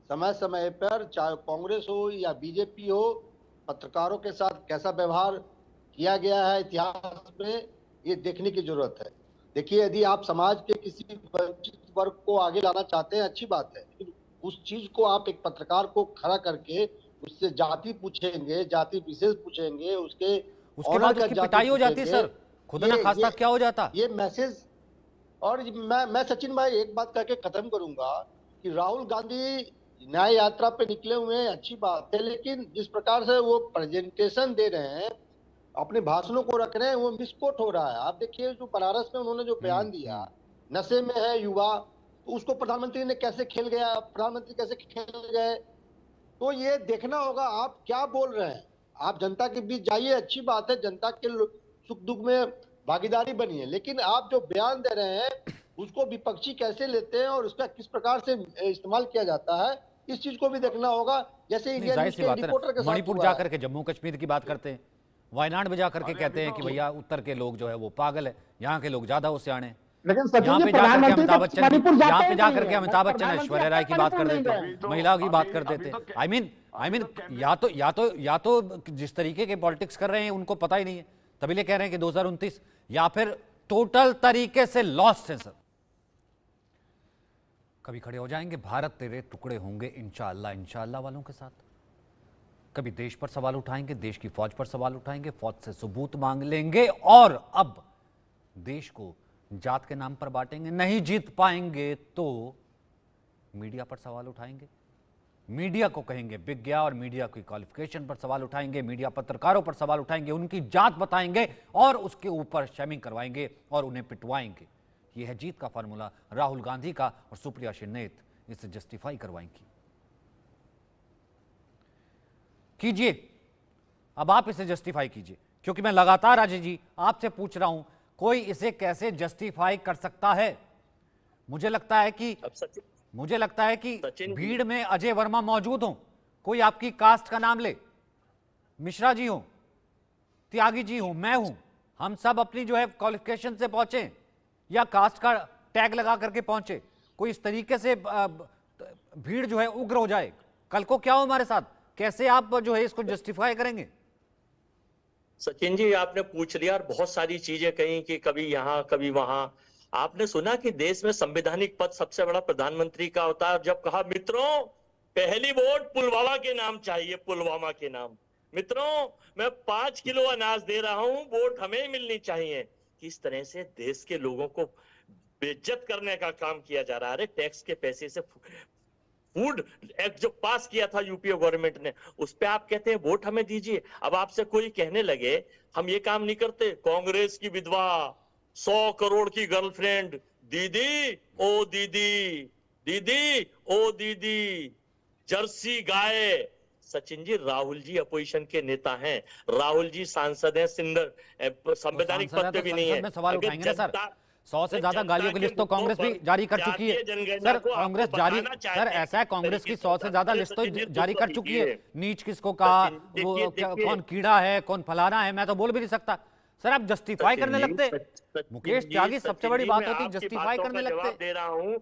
समय समय पर चाहे कांग्रेस हो या बीजेपी हो, पत्रकारों के साथ कैसा व्यवहार किया गया है इतिहास में, ये देखने की जरूरत है। देखिए, यदि आप समाज के किसी वंचित वर्ग को आगे लाना चाहते हैं, अच्छी बात है, लेकिन उस चीज को आप एक पत्रकार को खड़ा करके उससे जाति पूछेंगे, जाति विशेष पूछेंगे, उसके
बाद उसकी पिटाई हो जाती है सर, खुदा ना खास्ता क्या हो जाता
ये मैसेज। और मैं सचिन भाई एक बात कह के खत्म करूंगा कि राहुल गांधी न्याय यात्रा पे निकले हुए हैं, अच्छी बात है, लेकिन जिस प्रकार से वो प्रेजेंटेशन दे रहे हैं, अपने भाषणों को रख रहे हैं, वो मिसकोट हो रहा है। आप देखिए, जो बनारस में उन्होंने जो बयान दिया, नशे में है युवा, तो उसको प्रधानमंत्री ने कैसे खेल गया, प्रधानमंत्री कैसे खेल गए, तो ये देखना होगा आप क्या बोल रहे हैं। आप जनता के बीच जाइए, अच्छी बात है, जनता के सुख दुख में भागीदारी बनी है, लेकिन आप जो बयान दे रहे हैं उसको विपक्षी कैसे लेते हैं और उसका किस प्रकार से इस्तेमाल किया जाता है, इस चीज को भी देखना होगा। जैसे इंडियन रिपोर्टर के साथ
मणिपुर जाकर के जम्मू कश्मीर की बात करते हैं, वायनाड में जाकर के कहते हैं कि भैया उत्तर के लोग जो है वो पागल है, यहाँ के लोग ज्यादा होशियार,
लेकिन
यहाँ पे जाकर के अमिताभ बच्चन ऐश्वर्या राय की बात कर देते, महिला की बात कर देते। आई मीन या तो जिस तरीके के पॉलिटिक्स कर रहे हैं उनको पता ही नहीं है, तभी ले कह रहे हैं कि 2029, या फिर टोटल तरीके से लॉस्ट है सर। कभी खड़े हो जाएंगे भारत तेरे टुकड़े होंगे इंशाअल्लाह, इंशाअल्लाह वालों के साथ। कभी देश पर सवाल उठाएंगे, देश की फौज पर सवाल उठाएंगे, फौज से सबूत मांग लेंगे, और अब देश को जात के नाम पर बांटेंगे। नहीं जीत पाएंगे तो मीडिया पर सवाल उठाएंगे, मीडिया को कहेंगे बिक गया, और मीडिया की क्वालिफिकेशन पर सवाल उठाएंगे, मीडिया पत्रकारों पर सवाल उठाएंगे, उनकी जात बताएंगे और उसके ऊपर शेमिंग करवाएंगे और उन्हें पिटवाएंगे। यह है जीत का फार्मूला राहुल गांधी का, और सुप्रिया शिन्नेत इसे जस्टिफाई करवाएंगी। कीजिए, अब आप इसे जस्टिफाई कीजिए, क्योंकि मैं लगातार अजय जी आपसे पूछ रहा हूं कोई इसे कैसे जस्टिफाई कर सकता है। मुझे लगता है कि भीड़ में अजय वर्मा मौजूद हो, कोई आपकी कास्ट का नाम ले, मिश्रा जी हो, त्यागी जी हो, मैं हूं, हम सब अपनी जो है क्वालिफिकेशन से पहुंचे या कास्ट का टैग लगा करके पहुंचे, कोई इस तरीके से भीड़ जो है उग्र हो जाए, कल को क्या हो हमारे साथ, कैसे आप जो है इसको जस्टिफाई करेंगे?
सचिन जी, आपने पूछ लिया और बहुत सारी चीजें कही कि कभी यहाँ कभी वहां। आपने सुना कि देश में संवैधानिक पद सबसे बड़ा प्रधानमंत्री का होता है। जब कहा मित्रों पहली वोट पुलवामा के नाम चाहिए, पुलवामा के नाम, मित्रों मैं 5 किलो अनाज दे रहा हूं, वोट हमें ही मिलनी चाहिए। किस तरह से देश के लोगों को बेइज्जत करने का काम किया जा रहा है। अरे टैक्स के पैसे से फूड एक्ट जो पास किया था यूपीए गवर्नमेंट ने, उस पे आप कहते हैं वोट हमें दीजिए। अब आपसे कोई कहने लगे हम ये काम नहीं करते, कांग्रेस की विधवा 100 करोड़ की गर्लफ्रेंड, दीदी ओ दीदी, दीदी ओ दीदी, जर्सी गाय। सचिन जी, राहुल जी अपोजिशन के नेता हैं, राहुल जी सांसद हैं, संवैधानिक पद पे भी नहीं है।
सवाल उठाएंगे ना सर, 100 से ज्यादा गालियों की लिस्ट तो कांग्रेस भी जारी कर चुकी है सर। कांग्रेस जारी, सर ऐसा है कांग्रेस की 100 से ज्यादा लिस्ट तो जारी कर चुकी है। नीच किसको कहा, वो कौन कीड़ा है, कौन फलाना है, मैं तो बोल भी नहीं सकता। सर आप जस्टिफाई करने लगते, मुकेश त्यागी सबसे बड़ी बात होती है जस्टिफाई करने लगते।
दे रहा हूं,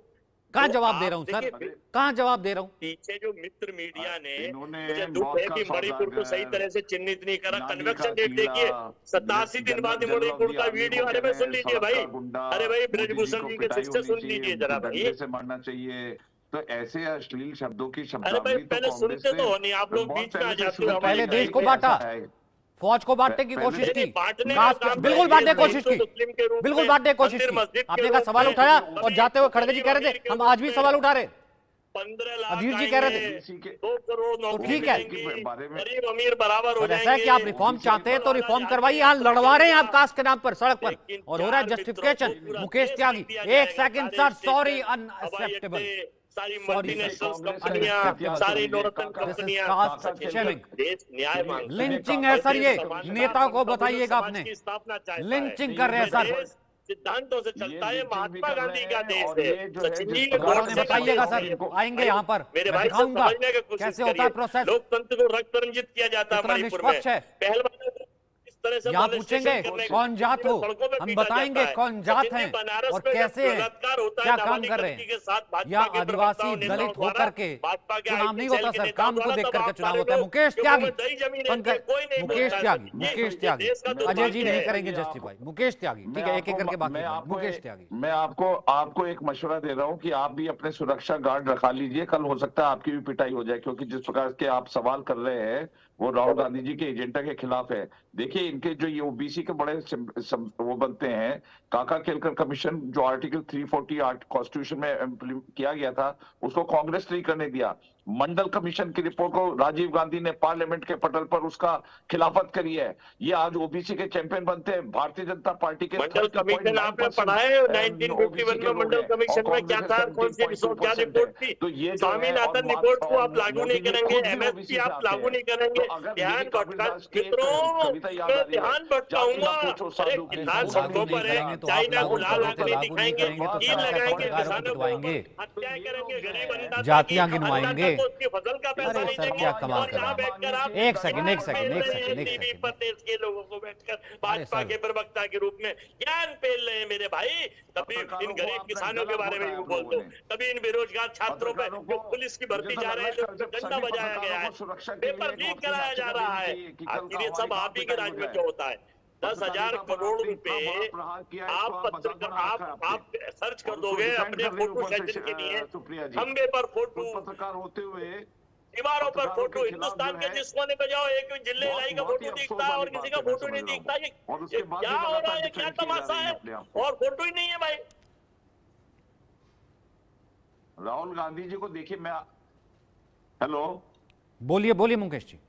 कहां जवाब दे रहा हूं सर, कहां जवाब दे रहा हूं?
पीछे जो मित्र मीडिया ने मुझे दुख है कि मणिपुर को सही तरह से चिन्हित नहीं करा। कन्वेक्शन डेट देखिए 87 दिन बाद मणिपुर का वीडियो। अरे भाई सुन लीजिए भाई, अरे भाई ब्रजभूषण जी के शिष्य सुन लीजिए जरा भाई।
से मारना चाहिए तो ऐसे अश्लील शब्दों की शब्दावली।
अरे भाई पहले सुनते तो हो नहीं, आप लोग बीच में आ जाते हो।
पहले देश को बांटा, फौज को बांटने की कोशिश की, बिल्कुल बांटने की कोशिश की, बिल्कुल बांटने की कोशिश की। आपने का सवाल उठाया और जाते हुए खड़गे जी कह रहे थे हम आज भी सवाल उठा रहे,
15 लाख
अधीर जी कह रहे थे
2 करोड़
तो ठीक है।
गरीब अमीर बराबर हो जाएंगे।
ऐसा है कि आप रिफॉर्म चाहते हैं तो रिफॉर्म करवाइए, यहाँ लड़वा रहे हैं आप कास्ट के नाम पर सड़क पर, और हो रहा है जस्टिफिकेशन। मुकेश त्यागी, एक सेकंड सर, सॉरी, अनएक्सेप्टेबल,
सारी मल्टीनेशनल कंपनियां, सारी नौरत्न कंपनियां, देश न्याय मांगता है।
लिंचिंग है सर, ये नेता को बताइएगा आपने, लिंचिंग कर रहे हैं सर,
सिद्धांतों से चलता है। महात्मा गांधी का देश है। सचिन जी
बताइएगा सर, आएंगे यहाँ पर,
मेरे
मैं
भाई
दिखाऊंगा कैसे होता है प्रोसेस।
लोकतंत्र को रक्त रंजित किया जाता है मणिपुर में।
पहलवान यहाँ पूछेंगे कौन जात हो, हम बताएंगे कौन जात हैं और कैसे हैं, क्या काम कर रहे हैं। या आदिवासी दलित होकर के चुनाव नहीं होता सर, काम को देख करके चुनाव होता है। मुकेश त्यागी, मुकेश त्यागी, मुकेश त्यागी, अजय जी नहीं करेंगे जस्टिफाई। मुकेश त्यागी, ठीक है, एक एक करके बात करें। मुकेश त्यागी,
मैं आपको एक मशवरा दे रहा हूं कि आप भी अपने सुरक्षा गार्ड रखा लीजिए, कल हो सकता है आपकी भी पिटाई हो जाए, क्योंकि जिस प्रकार के आप सवाल कर रहे हैं वो राहुल गांधी जी के एजेंडा के खिलाफ है। देखिए इनके जो ये ओबीसी के बड़े वो बनते हैं, काका केलकर कमीशन जो आर्टिकल 340 कॉन्स्टिट्यूशन में किया गया था, उसको कांग्रेस ने करने दिया। मंडल कमीशन की रिपोर्ट को राजीव गांधी ने पार्लियामेंट के पटल पर उसका खिलाफत करी है। ये आज ओबीसी के चैंपियन बनते हैं। भारतीय जनता पार्टी के
मंडल कमीशन आपने पढ़ा है 1951 में मंडल कमीशन में क्या था, कौन सी क्या रिपोर्ट थी? तो ये स्वामीनाथन रिपोर्ट को आप लागू नहीं करेंगे, एमएसपी आप लागू नहीं करेंगे। ध्यान भटका मित्रों, मैं ध्यान भटकाऊंगा। अरे किसान सड़कों पर है, चाइना गुलाल आंकड़े दिखाएंगे, कील लगाएंगे, किसानों को हत्या करेंगे, गरीब अन्नदाता
जातियां गिनवाएंगे।
उसकी फसल का पैसा नहीं देंगे।
क्या कमाल कर रहा है। एक सेकंड
टीवी पर देश के लोगों को बैठकर भाजपा के प्रवक्ता के रूप में ज्ञान पेल रहे हैं मेरे भाई। कभी इन गरीब किसानों के बारे में बोल दो, कभी इन बेरोजगार छात्रों पे जो पुलिस की भर्ती जा रहे हैं तो डंडा बजाया गया है, पेपर लीक कराया जा रहा है। आखिर ये सब आप ही के राज में क्यों होता है? 10,000 करोड़ रुपए आप सर्च कर दोगे अपने फोटो सेशन के लिए, खंबे पर फोटो,
पत्रकार होते हुए
दीवारों पर फोटो, हिंदुस्तान के जिस कोने पे जाओ एक जिले लाई का फोटो दिखता है और किसी का फोटो नहीं दिखता। ये क्या हो रहा है, क्या तमाशा है? और फोटो ही नहीं है भाई।
राहुल गांधी जी को देखिए, मैं हेलो
बोलिए बोलिए मुकेश जी।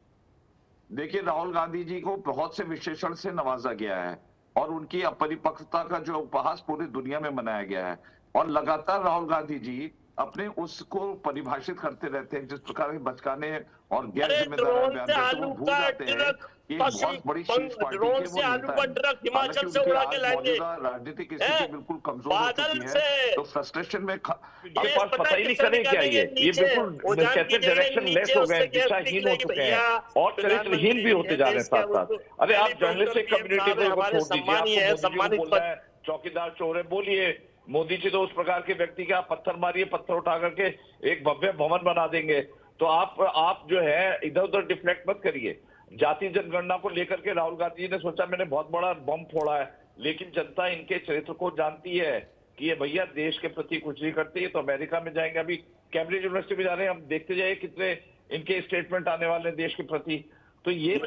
देखिए राहुल गांधी जी को बहुत से विशेषण से नवाजा गया है और उनकी अपरिपक्वता का जो उपहास पूरी दुनिया में मनाया गया है, और लगातार राहुल गांधी जी अपने उसको परिभाषित करते रहते हैं जिस प्रकार के बचकाने और गैर जिम्मेदार बयान देते वो भूल जाते हैं कि बहुत बड़ी शीर्ष पार्टी के वो नेता है।
हिमाचल से उड़ा के लाएंगे,
राजनीतिक स्थिति बिल्कुल कमजोर हो चुकी है, तो फ्रस्ट्रेशन में
आपके पास पता ही नहीं करें क्या ये बिल्कुल कहते डायरेक्शन लेस हो गए, दिशाहीन हो चुके हैं और चरित्रहीन भी होते जा रहे हैं साथ साथ। अरे आप जर्नलिस्टिक कम्युनिटी को छोड़ दीजिए, चौकीदार चोर है, बोलिए मोदी जी तो उस प्रकार के व्यक्ति के आप पत्थर मारिए, पत्थर उठा करके एक भव्य भवन बना देंगे। तो आप जो है इधर उधर डिफ्लेक्ट मत करिए। जाति जनगणना को लेकर के राहुल गांधी जी ने सोचा मैंने बहुत बड़ा बम फोड़ा है, लेकिन जनता इनके चरित्र को जानती है कि ये भैया देश के प्रति कुछ नहीं करते। तो अमेरिका में जाएंगे, अभी कैम्ब्रिज यूनिवर्सिटी में जा रहे हैं, हम देखते जाइए कितने इनके स्टेटमेंट आने वाले हैं देश के प्रति। तो ये तो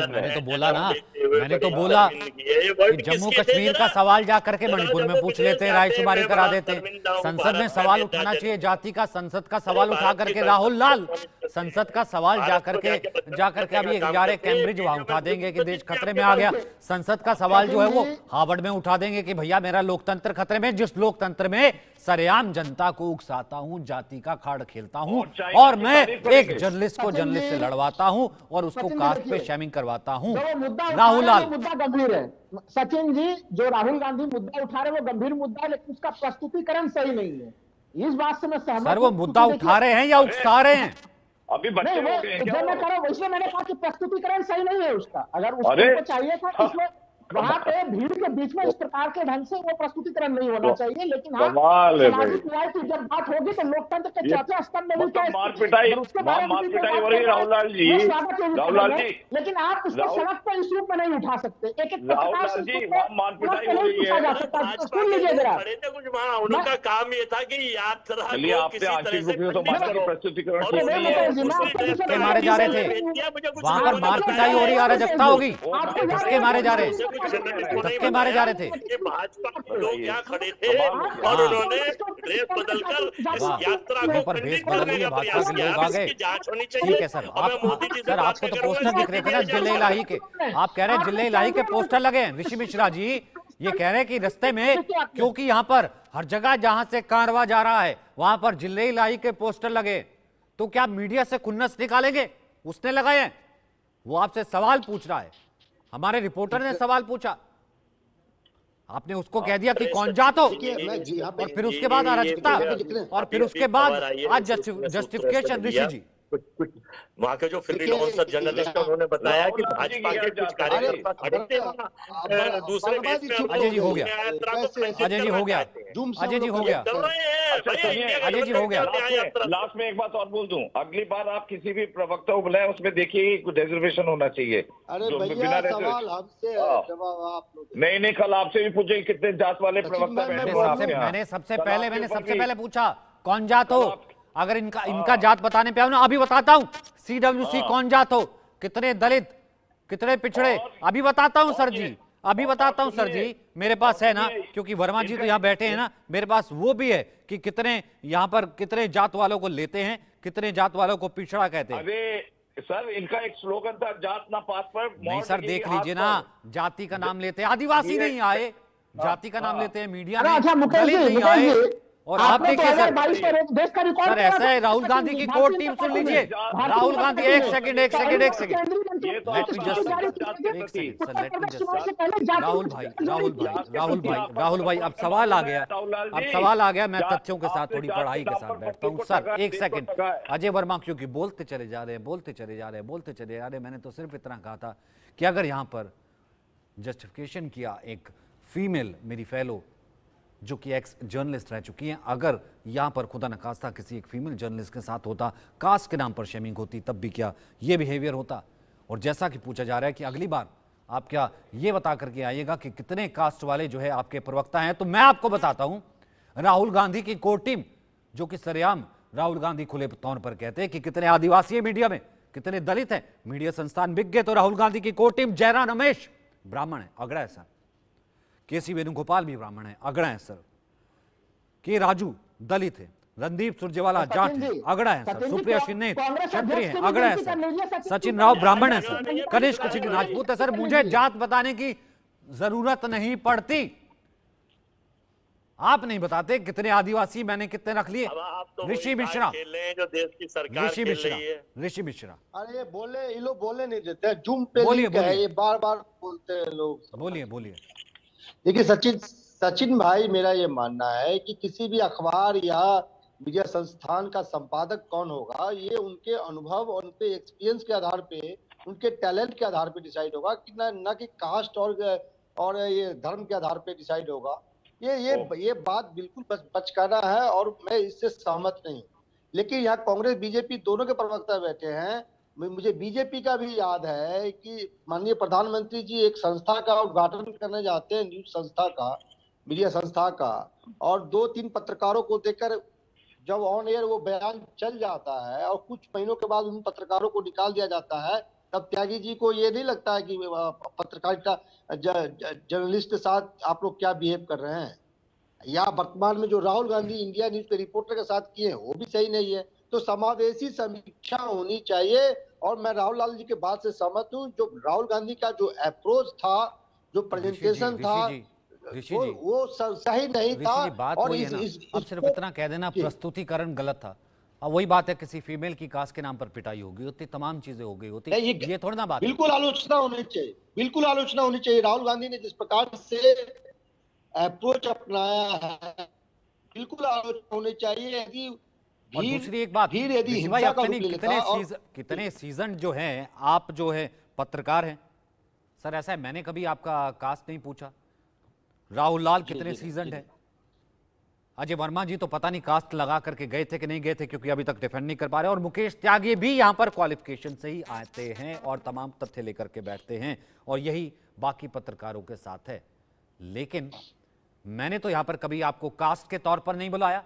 मैंने तो बोला ना, मैंने तो बोला कि जम्मू कश्मीर का सवाल जा करके मणिपुर में पूछ लेते, रायशुमारी करा देते। संसद में सवाल उठाना चाहिए जाति का, संसद का सवाल उठा करके राहुल लाल संसद का सवाल जा करके अभी जा रहे कैम्ब्रिज, वहां उठा देंगे कि देश खतरे में आ गया। संसद का सवाल जो है वो हार्वर्ड में उठा देंगे कि भैया मेरा लोकतंत्र खतरे में, जिस लोकतंत्र में सरेआम जनता को उकसाता हूं, जाति का खाड़ खेलता हूं और मैं एक जर्नलिस्ट को जर्नलिस्ट से लड़वाता हूं और उसको कास्ट पे शेमिंग करवाता हूं। राहुल लाल
मुद्दा गंभीर है सचिन जी, जो राहुल गांधी मुद्दा उठा रहे हैं वो गंभीर मुद्दा है, लेकिन उसका प्रस्तुतिकरण सही नहीं है। इस बात से मैं सहमत हूं।
सर वो मुद्दा उठा रहे हैं या उकसा रहे हैं?
अभी बच्चे हो गए हैं क्या?
मैं कह रहा हूं, इसलिए मैंने कहा कि प्रस्तुतिकरण सही नहीं है उसका। अगर उसको चाहिए था तो उसमें वहां पे भीड़ के बीच में इस प्रकार के ढंग से वो प्रस्तुतिकरण नहीं होना चाहिए। लेकिन हाँ, सामाजिक न्याय की जब बात होगी तो लोकतंत्र के चौथे स्तंभ में
मार पिटाई हो रही है राहुल लाल जी। राहुल लाल जी,
लेकिन आप उसको सड़क पर इस रूप में नहीं उठा सकते। एक एक
राहुल जी मार पिटाई हो रही है।
सुन लीजिए जरा,
उनका काम ये था कि यात्रा
चलिए आपसे आंशिक रूप से तो मार प्रस्तुतिकरण
मारे जा रहे थे, वहां पर मार पिटाई हो रही है, अराजकता होगी, धक्के मारे जा रहे हैं, धक्के मारे जा रहे थे।
भाजपा के लोग यहाँ खड़े थे और उन्होंने ड्रेस बदलकर यात्रा को
पर भेष बदल लिया, भाजपा के लोग आ गए। ठीक है सर, सर आपको तो पोस्टर दिख रहे थे ना जिले इलाही के, आप कह रहे हैं जिले इलाही के पोस्टर लगे हैं। ऋषि मिश्रा जी ये कह रहे हैं कि रास्ते में, क्योंकि यहाँ पर हर जगह जहां से कारवां जा रहा है वहां पर जिले इलाही के पोस्टर लगे, तो क्या मीडिया से खुन्नस निकालेंगे? उसने लगाए हैं, वो आपसे सवाल पूछ रहा है। हमारे रिपोर्टर ने सवाल पूछा, आपने उसको कह दिया कि कौन जात हो, और फिर उसके बाद अराजकता, और फिर उसके बाद आज जस्टिफिकेशन। ऋषि जी
कुछ वहाँ के जो फ्रीलांसर जर्नलिस्ट है उन्होंने बताया कि भाजपा के कुछ कार्यकर्ता खड़े थे वहाँ दूसरे बेस पे।
अजय जी हो गया, अजय जी हो गया, अजय जी हो गया, अजय जी हो गया।
लास्ट में एक बात और बोल दूं, अगली बार आप किसी भी प्रवक्ता को बुलाएं उसमें देखिए कुछ रिजर्वेशन होना चाहिए।
अरे भैया सवाल हमसे जवाब आप लोग
नहीं, कल आपसे भी पूछे कितने जात वाले प्रवक्ता बैठे।
मैंने सबसे पहले पूछा कौन जात हो, अगर इनका जात बताने पे आओ ना, अभी बताता हूं CWC कौन जात हो, कितने दलित, कितने पिछड़े, अभी बताता हूं सर जी, अभी बताता हूं सर जी। मेरे पास है ना, क्योंकि वर्मा जी तो यहाँ बैठे हैं ना, मेरे पास वो भी है कि कितने यहाँ पर कितने जात वालों को लेते हैं, कितने जात वालों को पिछड़ा कहते हैं।
अरे सर इनका एक स्लोगन था, जात ना पात पर।
नहीं सर देख लीजिए ना, जाति का नाम लेते हैं, आदिवासी नहीं आए, जाति का नाम लेते हैं, मीडिया में दलित नहीं आए। और आप देखिए सर ऐसा है, राहुल गांधी की कोर टीम सुन लीजिए, राहुल गांधी एक सेकंड राहुल भाई अब सवाल आ गया, मैं तथ्यों के साथ थोड़ी पढ़ाई के साथ बैठता हूं सर। एक सेकंड, अजय वर्मा क्योंकि बोलते चले जा रहे हैं, मैंने तो सिर्फ इतना कहा था कि अगर यहां पर जस्टिफिकेशन किया एक फीमेल मेरी फेलो जो कि एक्स जर्नलिस्ट रह चुकी हैं, अगर यहां पर खुदा न खास्ता किसी एक फीमेल जर्नलिस्ट के साथ होता, कास्ट के नाम पर शेमिंग होती, तब भी क्या ये बिहेवियर होता? और जैसा कि पूछा जा रहा है कि अगली बार आप क्या ये बता करके आइएगा कि कितने कास्ट वाले जो है आपके प्रवक्ता हैं, तो मैं आपको बताता हूं राहुल गांधी की कोर टीम, जो कि सरेआम राहुल गांधी खुले तौर पर कहते हैं कि कितने आदिवासी है मीडिया में, कितने दलित हैं, मीडिया संस्थान बिक गए, तो राहुल गांधी की कोर टीम जयराम रमेश ब्राह्मण है, अगड़ा है सर, केसी वेणुगोपाल भी ब्राह्मण है, अगड़ा है सर, के राजू दलित है, रणदीप सुरजेवाला जाट है, अगड़ा है सर, सुप्रिया शिंदे क्षत्रिय है, अगड़ा है सर, सचिन राव ब्राह्मण है सर, कनिष्क सिंह राजपूत है सर। मुझे जात बताने की जरूरत नहीं पड़ती, आप नहीं बताते कितने आदिवासी मैंने कितने रख लिए। ऋषि मिश्रा, ऋषि मिश्रा
अरे बोले ये लोग बोले नहीं देते, जूम पे ये बार बार बोलते हैं लोग।
बोलिए।
देखिए सचिन भाई, मेरा ये मानना है कि किसी भी अखबार या मीडिया संस्थान का संपादक कौन होगा, ये उनके अनुभव और उनके एक्सपीरियंस के आधार पे, उनके टैलेंट के आधार पे डिसाइड होगा कि न कि कास्ट और ये धर्म के आधार पे डिसाइड होगा। ये बात बिल्कुल बचकाना है और मैं इससे सहमत नहीं। लेकिन यहाँ कांग्रेस बीजेपी दोनों के प्रवक्ता बैठे हैं। मुझे बीजेपी का भी याद है कि माननीय प्रधानमंत्री जी एक संस्था का उद्घाटन करने जाते हैं, न्यूज संस्था का, मीडिया संस्था का, और 2-3 पत्रकारों को देखकर जब ऑन एयर वो बयान चल जाता है और कुछ महीनों के बाद उन पत्रकारों को निकाल दिया जाता है, तब त्यागी जी को ये नहीं लगता है कि पत्रकारिता जर्नलिस्ट के साथ आप लोग क्या बिहेव कर रहे हैं? या वर्तमान में जो राहुल गांधी इंडिया न्यूज के रिपोर्टर के साथ किए वो भी सही नहीं है। तो समावेशी समीक्षा होनी चाहिए। और मैं राहुल लाल जी के बात से सहमत हूँ। जो राहुल गांधी का जो अप्रोच था, जो प्रेजेंटेशन था, वो सही नहीं था।
और अब सिर्फ इतना कह देना प्रस्तुतिकरण गलत था। अब वही बात है, किसी फीमेल की कास्ट के नाम पर पिटाई होगी होती, तमाम चीजें हो गई होती, ये थोड़ी ना बात।
बिल्कुल आलोचना होनी चाहिए, बिल्कुल आलोचना होनी चाहिए। राहुल गांधी ने जिस प्रकार से अप्रोच अपनाया है, बिल्कुल आलोचना होनी चाहिए। यदि
और दूसरी एक बात, कितने सीजन जो हैं, आप जो है पत्रकार हैं सर, ऐसा है मैंने कभी आपका कास्ट नहीं पूछा। राहुल लाल कितने सीजन है, अजय वर्मा जी तो पता नहीं कास्ट लगा करके गए थे कि नहीं गए थे, क्योंकि अभी तक डिफेंड नहीं कर पा रहे। और मुकेश त्यागी भी यहां पर क्वालिफिकेशन से ही आते हैं और तमाम तथ्य लेकर के बैठते हैं, और यही बाकी पत्रकारों के साथ है। लेकिन मैंने तो यहां पर कभी आपको कास्ट के तौर पर नहीं बुलाया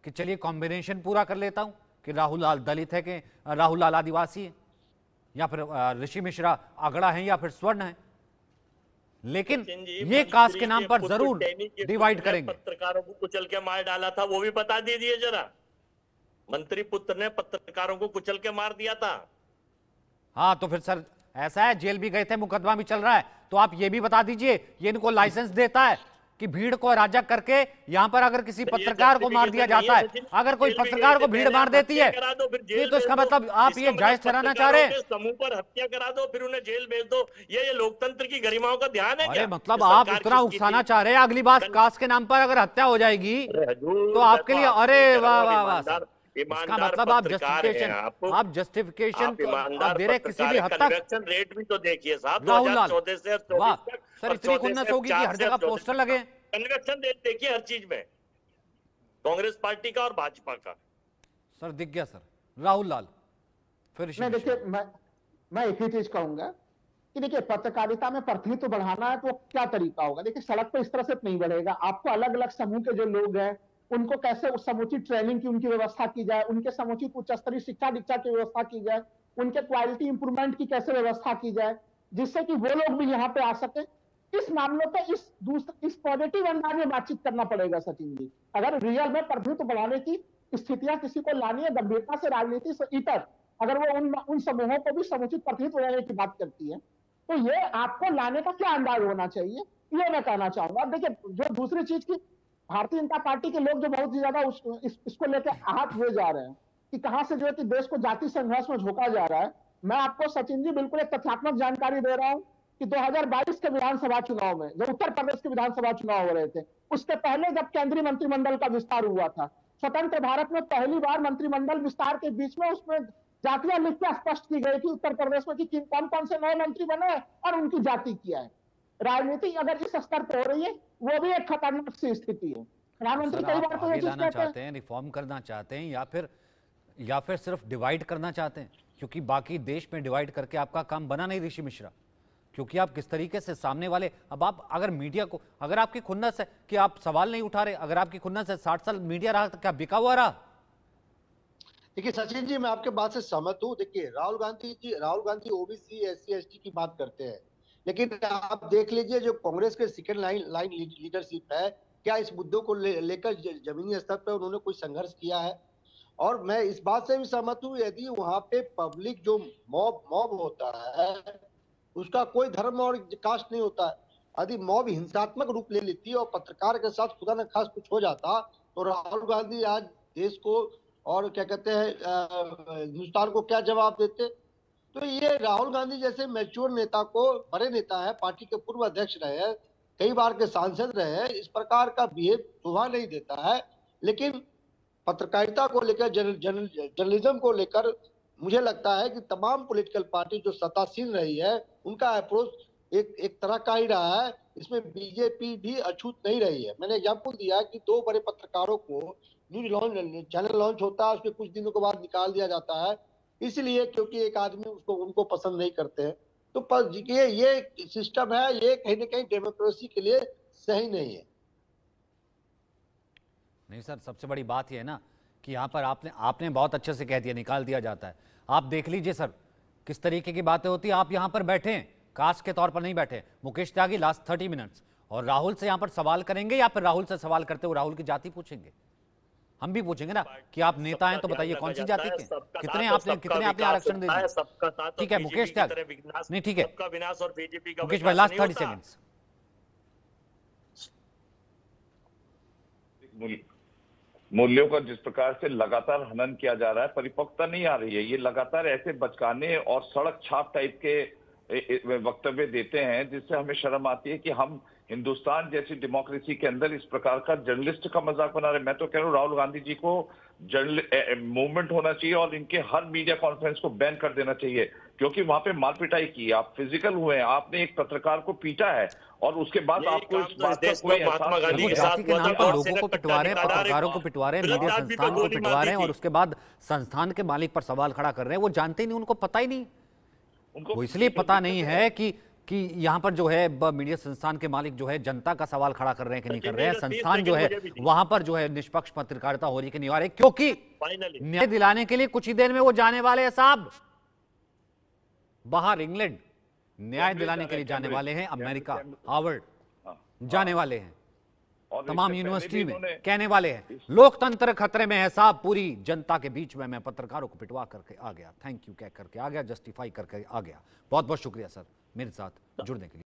कि चलिए कॉम्बिनेशन पूरा कर लेता हूं कि राहुल लाल दलित है कि राहुल लाल आदिवासी है, या फिर ऋषि मिश्रा अगड़ा है, या फिर स्वर्ण है। लेकिन ये कास्ट के नाम पर जरूर डिवाइड करेंगे।
पत्रकारों को कुचल के मार डाला था, वो भी बता दीजिए जरा। मंत्री पुत्र ने पत्रकारों को कुचल के मार दिया था।
हाँ तो फिर सर ऐसा है, जेल भी गए थे, मुकदमा भी चल रहा है, तो आप ये भी बता दीजिए ये इनको लाइसेंस देता है कि भीड़ को अराजक करके यहां पर अगर किसी पत्रकार को मार दिया जाता है, अगर कोई पत्रकार को भीड़ मार देती है, ये तो इसका मतलब आप ये जायज ठहराना चाह रहे हैं।
समूह पर हत्या करा दो, फिर उन्हें जेल भेज दो, ये लोकतंत्र की गरिमाओं का ध्यान है क्या?
मतलब आप इतना उकसाना चाह रहे हैं, अगली बार कास्ट के नाम पर अगर हत्या हो जाएगी तो आपके लिए, अरे वाह वाह वाह, इसका मतलब आप जस्टिफिकेशन आप दे रहे किसी भी हद तक।
कन्वेक्शन रेट भी तो देखिए साहब,
राहुल लाल
2014 से
सर इतनी खुन्नस होगी कि हर जगह पोस्टर लगे।
कन्वेक्शन रेट देखिए हर चीज में, कांग्रेस पार्टी का और भाजपा का।
सर दिख गया सर। राहुल लाल फिर
देखिए, मैं एक ही चीज कहूंगा कि देखिए पत्रकारिता में प्रतिनिधित्व बढ़ाना है तो क्या तरीका होगा। देखिए सड़क पर इस तरह से नहीं बढ़ेगा। आपको अलग अलग समूह के जो लोग हैं उनको कैसे उस समुचित ट्रेनिंग की उनकी व्यवस्था की जाए, उनके समुचित उच्च स्तरीय शिक्षा दीक्षा की व्यवस्था की जाए, उनके क्वालिटी इंप्रूवमेंट की कैसे व्यवस्था की जाए, जिससे कि वो लोग भी यहाँ पे आ सके। इस मामलों पे इस पॉजिटिव अंदाज में बातचीत करना पड़ेगा सचिन जी। अगर रियल में प्रतिनिधित्व बढ़ाने की स्थितियां किसी को लानी है, गंभीरता से राजनीति से इतर अगर वो उन समूहों को भी समुचित प्रतिनिधित्व बनाने की बात करती है, तो ये आपको लाने का क्या अंदाज होना चाहिए, ये मैं कहना चाहूंगा। अब देखिए जो दूसरी चीज की भारतीय जनता पार्टी के लोग जो बहुत ही ज्यादा इसको लेकर आहत हुए जा रहे हैं कि कहां से जो है कि देश को जाति संघर्ष में झोंका जा रहा है। मैं आपको सचिन जी बिल्कुल एक तथ्यात्मक जानकारी दे रहा हूं कि 2022 के विधानसभा चुनाव में, जो उत्तर प्रदेश के विधानसभा चुनाव हो रहे थे, उसके पहले जब केंद्रीय मंत्रिमंडल का विस्तार हुआ था, स्वतंत्र भारत में पहली बार मंत्रिमंडल विस्तार के बीच में उसमें जातियां लिख के स्पष्ट की गई थी उत्तर प्रदेश में कि कौन कौन से नए मंत्री बने और उनकी जाति क्या है। राजनीति अगर इस स्तर पर हो रही है, वो भी एक खतरनाक सी स्थिति है। प्रधानमंत्री कई बार तो ये
लाना चाहते हैं, रिफॉर्म करना चाहते हैं, या फिर सिर्फ डिवाइड करना चाहते हैं, क्योंकि बाकी देश में डिवाइड करके आपका काम बना नहीं ऋषि मिश्रा। क्योंकि आप किस तरीके से सामने वाले, अब आप अगर मीडिया को, अगर आपकी खुन्नस है कि आप सवाल नहीं उठा रहे, अगर आपकी खुन्नस है 60 साल मीडिया रहा तो क्या बिका हुआ रहा?
देखिए सचिन जी, मैं आपके बात से सहमत हूँ। देखिए Rahul Gandhi OBC SC ST की बात करते हैं, लेकिन आप देख लीजिए जो कांग्रेस के सेकंड लाइन लीडरशिप है, क्या इस मुद्दों को लेकर जमीनी स्तर पर उन्होंने कोई संघर्ष किया है? और मैं इस बात से भी सहमत हूँ, यदि वहां पे पब्लिक जो मॉब होता है उसका कोई धर्म और कास्ट नहीं होता है। यदि मॉब हिंसात्मक रूप ले लेती है और पत्रकार के साथ खुदा न खास कुछ हो जाता, तो राहुल गांधी आज देश को और क्या कहते हैं हिंदुस्तान को क्या जवाब देते? तो ये राहुल गांधी जैसे मैच्योर नेता को, बड़े नेता है, पार्टी के पूर्व अध्यक्ष रहे हैं, कई बार के सांसद रहे हैं, इस प्रकार का बिहेव शोभा नहीं देता है। लेकिन पत्रकारिता को लेकर, जर्नलिज्म को लेकर मुझे लगता है कि तमाम पॉलिटिकल पार्टी जो सत्तासीन रही है उनका अप्रोच एक तरह का ही रहा है। इसमें बीजेपी भी अछूत नहीं रही है। मैंने एग्जाम्पल दिया कि 2 बड़े पत्रकारों को चैनल लॉन्च होता है, उसके कुछ दिनों के बाद निकाल दिया जाता है, इसलिए क्योंकि एक आदमी उनको पसंद नहीं करते हैं। तो ये सिस्टम है, ये कहीं ना कहीं डेमोक्रेसी के लिए सही नहीं है।
नहीं सर, सबसे बड़ी बात यह है ना कि यहाँ पर आपने बहुत अच्छे से कह दिया, निकाल दिया जाता है। आप देख लीजिए सर किस तरीके की बातें होती है। आप यहाँ पर बैठे हैं, कास्ट के तौर पर नहीं बैठे। मुकेश त्यागी लास्ट 30 मिनट्स और राहुल से यहाँ पर सवाल करेंगे या फिर राहुल से सवाल करते हुए राहुल की जाति पूछेंगे? हम भी पूछेंगे ना कि आप नेता हैं तो बताइए कौन सी जाति के, कितने आपने आरक्षण दे दिए? ठीक है मुकेश त्यागी, नहीं ठीक है मुकेश भाई, लास्ट 30 सेकेंड्स।
मूल्यों का जिस प्रकार से लगातार हनन किया जा रहा है, परिपक्वता नहीं आ रही है। ये लगातार ऐसे बचकाने और सड़क छाप टाइप के वक्तव्य देते हैं जिससे हमें शर्म आती है कि हम हिंदुस्तान जैसी डेमोक्रेसी के अंदर इस प्रकार का जर्नलिस्ट का मजाक बना रहे हैं। मैं तो कह रहा हूँ राहुल गांधी जी को मूवमेंट होना चाहिए और इनके हर मीडिया कॉन्फ्रेंस को बैन कर देना चाहिए, क्योंकि वहां पे मारपिटाई की, आप फिजिकल हुए हैं, आपने एक पत्रकार को पीटा है और उसके बाद आपको इस बात का कोई
महात्मा गांधी के साथ
के नाम पर लोगों को पिटवा रहे हैं, पत्रकारों को पिटवा रहे हैं, मीडिया संस्थान को पिटवा रहे हैं और उसके बाद संस्थान के मालिक पर सवाल खड़ा कर रहे हैं। वो जानते ही नहीं, उनको पता ही नहीं, वो इसलिए पता नहीं है कि यहाँ पर जो है मीडिया संस्थान के मालिक जो है जनता का सवाल खड़ा कर रहे हैं कि नहीं कर रहे हैं, संस्थान जो है वहां पर जो है निष्पक्ष पत्रकारिता हो रही है कि नहीं हो रही, क्योंकि न्याय दिलाने के लिए कुछ ही देर में वो जाने वाले हैं साहब बाहर, इंग्लैंड न्याय दिलाने के लिए जाने वाले हैं, अमेरिका हार्वर्ड जाने वाले हैं, तमाम यूनिवर्सिटी में कहने वाले हैं लोकतंत्र खतरे में है साहब, पूरी जनता के बीच में मैं पत्रकारों को पिटवा करके आ गया, थैंक यू कह करके आ गया, जस्टिफाई करके आ गया। बहुत बहुत शुक्रिया सर मेरे साथ जुड़ने के लिए।